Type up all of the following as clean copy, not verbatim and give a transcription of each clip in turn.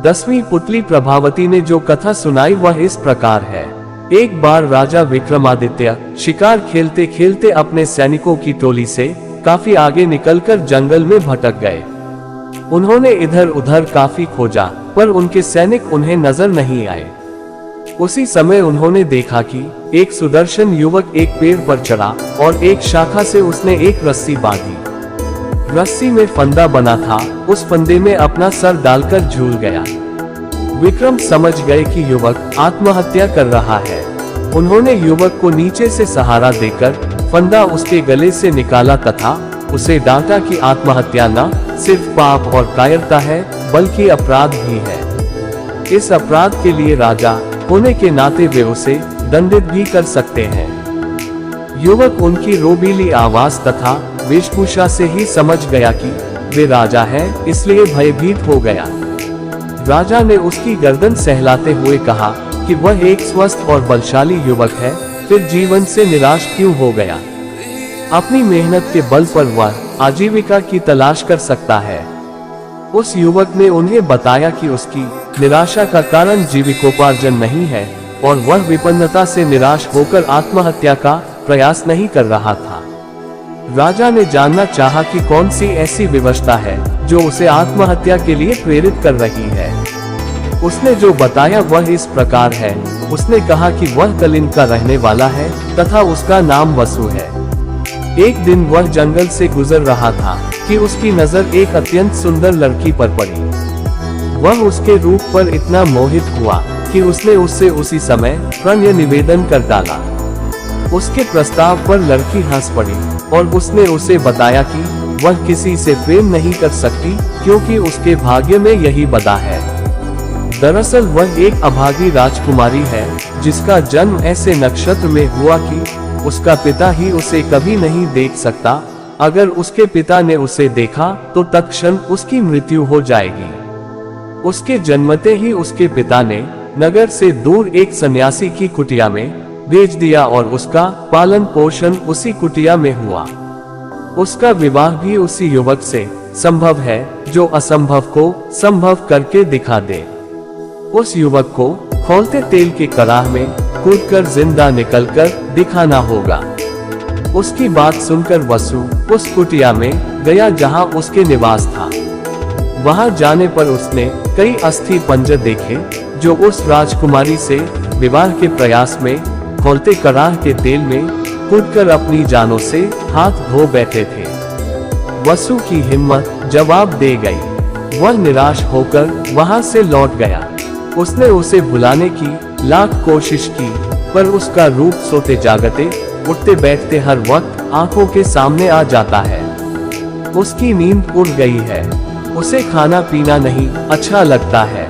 10वीं पुतली प्रभावती ने जो कथा सुनाई वह इस प्रकार है। एक बार राजा विक्रमादित्य शिकार खेलते खेलते अपने सैनिकों की टोली से काफी आगे निकलकर जंगल में भटक गए। उन्होंने इधर उधर काफी खोजा, पर उनके सैनिक उन्हें नजर नहीं आए। उसी समय उन्होंने देखा कि एक सुदर्शन युवक एक पेड़ पर चढ़ा और एक शाखा से उसने एक रस्सी बांधी। रस्सी में फंदा बना था, उस फंदे में अपना सर डालकर झूल गया। विक्रम समझ गए कि युवक आत्महत्या कर रहा है। उन्होंने युवक को नीचे से सहारा देकर फंदा उसके गले से निकाला तथा उसे डांटा कि आत्महत्या न सिर्फ पाप और कायरता है बल्कि अपराध भी है। इस अपराध के लिए राजा होने के नाते वे उसे दंडित भी कर सकते हैं। युवक उनकी रोबीली आवाज तथा वेशभूषा से ही समझ गया कि वे राजा हैं, इसलिए भयभीत हो गया। राजा ने उसकी गर्दन सहलाते हुए कहा कि वह एक स्वस्थ और बलशाली युवक है, फिर जीवन से निराश क्यों हो गया? अपनी मेहनत के बल पर वह आजीविका की तलाश कर सकता है। उस युवक ने उन्हें बताया कि उसकी निराशा का कारण जीविकोपार्जन नहीं है और वह विपन्नता से निराश होकर आत्महत्या का प्रयास नहीं कर रहा था। राजा ने जानना चाहा कि कौन सी ऐसी विवशता है जो उसे आत्महत्या के लिए प्रेरित कर रही है। उसने जो बताया वह इस प्रकार है। उसने कहा कि वह कलिंग का रहने वाला है तथा उसका नाम वसु है। एक दिन वह जंगल से गुजर रहा था कि उसकी नजर एक अत्यंत सुंदर लड़की पर पड़ी। वह उसके रूप पर इतना मोहित हुआ कि उसने उससे उसी समय प्रणय निवेदन कर डाला। उसके प्रस्ताव पर लड़की हंस पड़ी और उसने उसे बताया कि वह किसी से प्रेम नहीं कर सकती क्योंकि उसके भाग्य में यही बंधा है। दरअसल वह एक अभागी राजकुमारी है जिसका जन्म ऐसे नक्षत्र में हुआ कि उसका पिता ही उसे कभी नहीं देख सकता। अगर उसके पिता ने उसे देखा तो तत्क्षण उसकी मृत्यु हो जाएगी। उसके जन्मते ही उसके पिता ने नगर से दूर एक सन्यासी की कुटिया में भेज दिया और उसका पालन पोषण उसी कुटिया में हुआ। उसका विवाह भी उसी युवक से संभव है जो असंभव को संभव करके दिखा दे। उस युवक को खौलते तेल के कड़ाह में कूदकर जिंदा निकलकर दिखाना होगा। उसकी बात सुनकर वसु उस कुटिया में गया जहां उसके निवास था। वहां जाने पर उसने कई अस्थि पंजर देखे जो उस राजकुमारी से विवाह के प्रयास में खौलते कड़ाह के तेल में कूदकर अपनी जानों से हाथ धो बैठे थे। वसु की हिम्मत जवाब दे गई। वह निराश होकर वहां से लौट गया। उसने उसे भुलाने की लाख कोशिश की, पर उसका रूप सोते जागते उठते बैठते हर वक्त आंखों के सामने आ जाता है। उसकी नींद उड़ गई है। उसे खाना पीना नहीं अच्छा लगता है।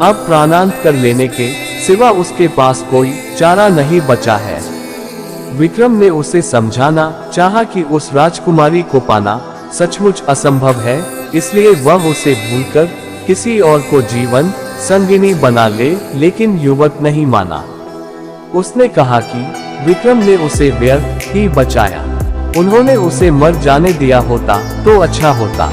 अब प्राणांत कर लेने के सिवा उसके पास कोई चारा नहीं बचा है। विक्रम ने उसे समझाना चाहा कि उस राजकुमारी को पाना सचमुच असंभव है, इसलिए वह उसे भूलकर किसी और को जीवन संगिनी बना ले, लेकिन युवक नहीं माना। उसने कहा कि विक्रम ने उसे व्यर्थ ही बचाया। उन्होंने उसे मर जाने दिया होता तो अच्छा होता।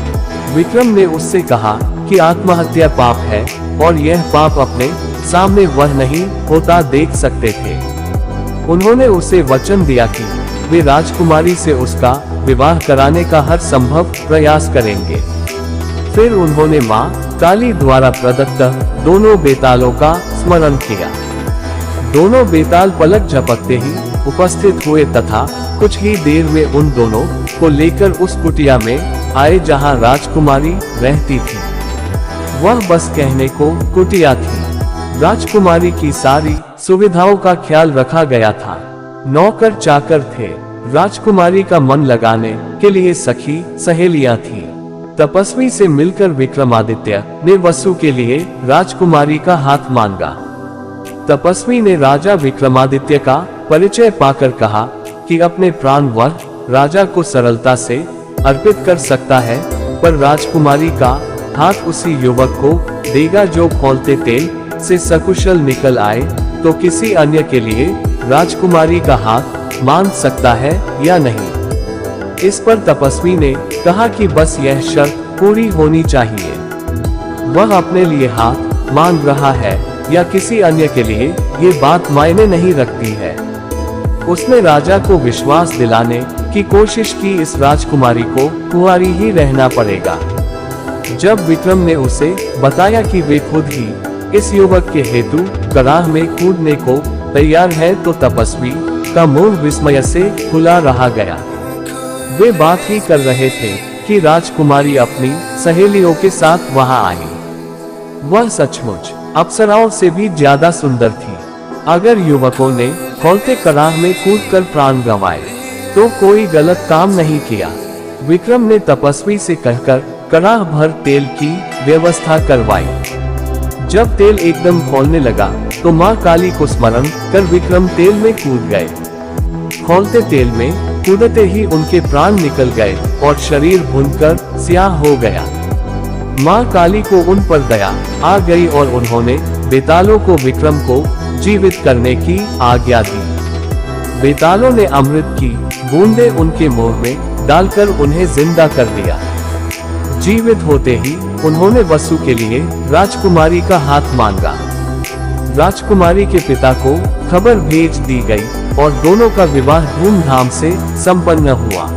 विक्रम ने उससे कहा कि आत्महत्या पाप है और यह पाप अपने सामने वह नहीं होता देख सकते थे। उन्होंने उसे वचन दिया कि वे राजकुमारी से उसका विवाह कराने का हर संभव प्रयास करेंगे। फिर उन्होंने मां काली द्वारा प्रदत्त दोनों बेतालों का स्मरण किया। दोनों बेताल पलक झपकते ही उपस्थित हुए तथा कुछ ही देर में उन दोनों को लेकर उस कुटिया में आए जहां राजकुमारी रहती थी। वह बस कहने को कुटिया थी। राजकुमारी की सारी सुविधाओं का ख्याल रखा गया था। नौकर चाकर थे। राजकुमारी का मन लगाने के लिए सखी सहेलियां थी। तपस्वी से मिलकर विक्रमादित्य ने वसु के लिए राजकुमारी का हाथ मांगा। तपस्वी ने राजा विक्रमादित्य का परिचय पाकर कहा कि अपने प्राण वह राजा को सरलता से अर्पित कर सकता है, पर राजकुमारी का हाथ उसी युवक को देगा जो खौलते तेल से सकुशल निकल आए, तो किसी अन्य के लिए राजकुमारी का हाथ मांग सकता है या नहीं। इस पर तपस्वी ने कहा कि बस यह शर्त पूरी होनी चाहिए। वह अपने लिए हाथ मांग रहा है या किसी अन्य के लिए, ये बात मायने नहीं रखती है। उसने राजा को विश्वास दिलाने की कोशिश की इस राजकुमारी को कुंवारी ही रहना पड़ेगा। जब विक्रम ने उसे बताया कि वे खुद ही इस युवक के हेतु कराह में कूदने को तैयार है, तो तपस्वी का मुंह विस्मय से खुला रहा गया। वे बात ही कर रहे थे कि राजकुमारी अपनी सहेलियों के साथ वहां आई। वह सचमुच अप्सराओं से भी ज्यादा सुंदर थी। अगर युवकों ने खौलते कराह में कूदकर प्राण गंवाए तो कोई गलत काम नहीं किया। विक्रम ने तपस्वी से कहकर कराह भर तेल की व्यवस्था करवाई। जब तेल एकदम खौलने लगा तो मां काली को स्मरण कर विक्रम तेल में कूद गए। खौलते तेल में कूदते ही उनके प्राण निकल गए और शरीर भुनकर स्याह हो गया। मां काली को उन पर दया आ गई और उन्होंने बेतालों को विक्रम को जीवित करने की आज्ञा दी। बेतालों ने अमृत की बूंदें उनके मुंह में डालकर उन्हें जिंदा कर दिया। जीवित होते ही उन्होंने वसु के लिए राजकुमारी का हाथ मांगा। राजकुमारी के पिता को खबर भेज दी गई और दोनों का विवाह धूमधाम से संपन्न हुआ।